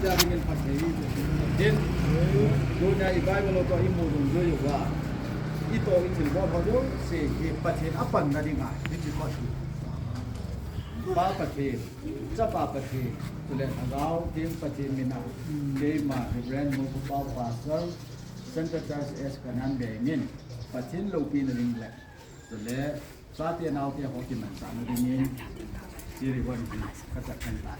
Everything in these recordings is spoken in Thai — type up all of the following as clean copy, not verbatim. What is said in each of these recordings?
จะเงินพันเห็นดูในไบเบิลก็อิมูดุด้วยว่าอีโตอิถึงว่าเขาจะเสกประเทศอัปปันนั่นเองนี่คือข้อที่ป้าประเทศจะป้าประเทศตัวเล็กเราเทียมประเทศมินาเดมาเรนมูฟป้าฟาสเซอร์เซนเตอร์จัสเอสกันนั่นเบงินประเทศโลกีนั่นเองแหละตัวเล็กสาเตียนเอาเตียหกที่มันสามเดือนนี้ที่เรียกว่าก็จะเป็นต่าง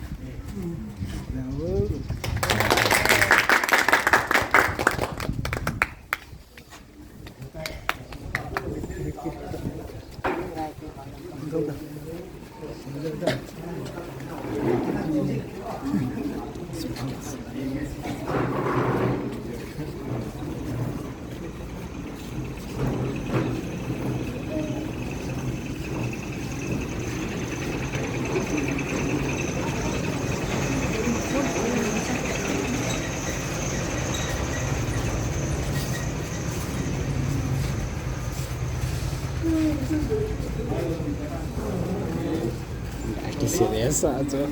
Que silêncio, aja.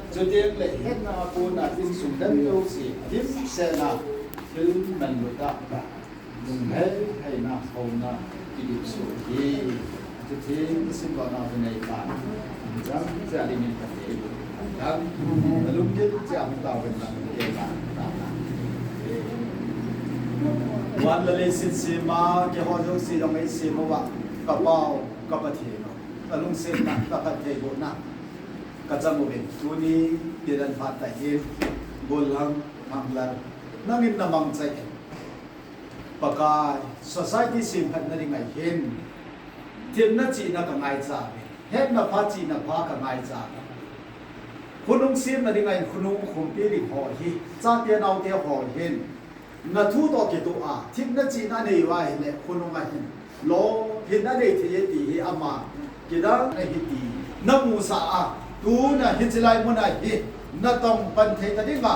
Jadi leher na aku nak sudah tu si dim sena film menuda ba lumhai hai na kau na hidup suci jadi semua na benai kan jam jadi ni kata jam belum dia jam tahu tentang diaวันละเลยสิมาเกี่ยวกับสิ่งที่สิมาว่ากระเป๋ากระเป๋าเทนอลุงเส้นนักกระเป๋าเทบุนักกระจำเป็นตัวนี้เดินผ่านแต่เห็นบนหลังมังลันนั่งอินน้ำมังใจปากกา society สิ่งพันนั่นยังไงเห็นเทียนนัดจีนักไงจ่าเห็นนักพาจีนักพากันไงจ่าคุณลุงเส้นนั่นยังไงคุณลุงคงปีริหอฮีจ่าเตียนเอาเตียหอเห็นนัทูตอกิตุอาทิมนัจีนันเอวาเห็นคุณลุงมาเห็นโลเห็นนั่นเอทีเอตีอามากิดาไอฮิตีนักมูสาตูน่ะฮิจไลมุนไอฮินัต้องปันเทตดิงา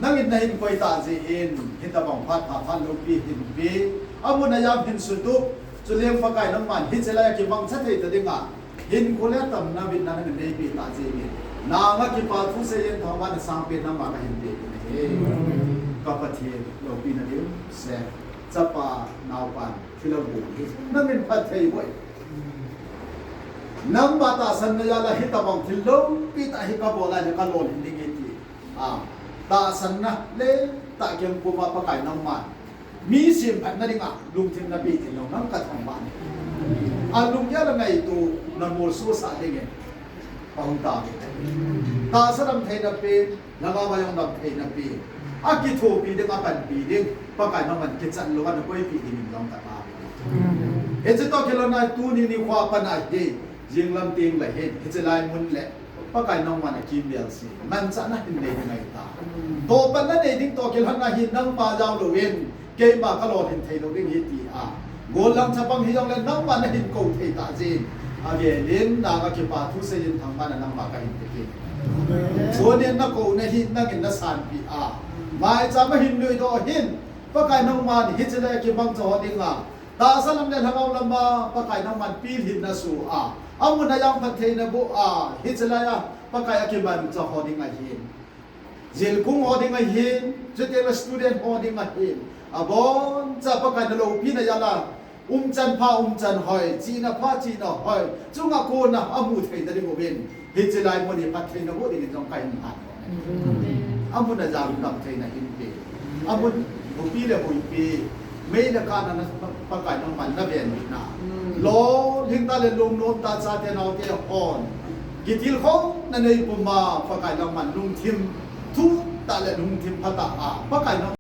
นั่งอินหินคอยตาจีอินฮิตบังพัดผาพันลูกปีหินปีอามุนายามหินสุตุจุเลี้ยงฟักไก่น้ำมันฮิจไลกิบังชัดเทตดิงาหินโคเลตัมนาบินนั่นเป็นเดปีตาจีอินนางกิปาทุเซยันทวันสังเปน้ำมันหินเดกับประเทศเราปีนั้นเดียวเสกจับปานาวปันที่เราบุกนั่นเป็นประเทศไว้น้ำบาตาสันนิยาละฮิตบังทิลโลปีตาฮิกาโบลาเนี่ยก็โลนดิ้งเอทีตาสันนะเล่ตาเกี่ยมกุมาปะไก่น้ำมันมีสิ่งแบบนั้นเองลุงทิมนบีที่เรานั่งกระทำบ้านลุงยาละไงตัวนโมสุสาเองปองตาตาสลัมเทนปีแล้วก็มายังนับเทนปีกิโทปีเด็กปันปีเด็กปะไก่น้ำมันกิจจันโลกันก็ปีที่หนึ่งลองตาเห็นจะต้องเกี่ยวกับตัวนี้นี่ความปัญหาเดียยิงลำเตียงเลยเห็นจะลายมุนแหละปะไก่น้ำมันกินเดียวสิมันจะน่าเห็นได้ยังไงตาโตปันนั่นเองที่ตัวเกี่ยวกับหินน้ำปลาเจ้าโลเวนเกมมาก็โลเห็นเทโลเวนเฮตีโกลังจะบังหินเลยน้ำมันเห็นกูเทตาจีนเดี๋ยวเล่นนางก็ปาทุเสียนทางบ้านน้ำมันก็เห็นเทส่วนเนี่ยนักกูในหินนักเห็นนักสานปีไม่จะไม่เห็นด้วยตัวหินปะไก่น้ำมันหินจะได้กินบังจอดิ้งตาสลัมเนี่ยทำเอาลำบากปะไก่น้ำมันปีหินน่ะสู่อามุนายามพันเทนบุหิจลายปะไก่กินมันจะหอดิ้งไงหินเจลกุ้งหอดิ้งไงหินจะเจลสตูเดนหอดิ้งไงหินบอนจะปะไก่นรกปีนายาละจันพาจันหอยจีน่ะพาจีน่ะหอยจุงอากูน่ะอามุเทนได้บ่เป็นหิจลายมุนีพันเทนบุดิ้งจงไก่มันอามุนายามนับเทนหินปีอามุนบุปีเลยบุปีไม่ได้การนั้นปะไก่น้ำมันน่าเบียนนะโลลิงตาเลลุงโนตาซาเทนเอาเทียอ่อนกิทิลของนั่นเองปุ่มมาปะไก่น้ำมันลุงทิมทุกตาเลลุงทิมพัตตาปะไก่น้ำ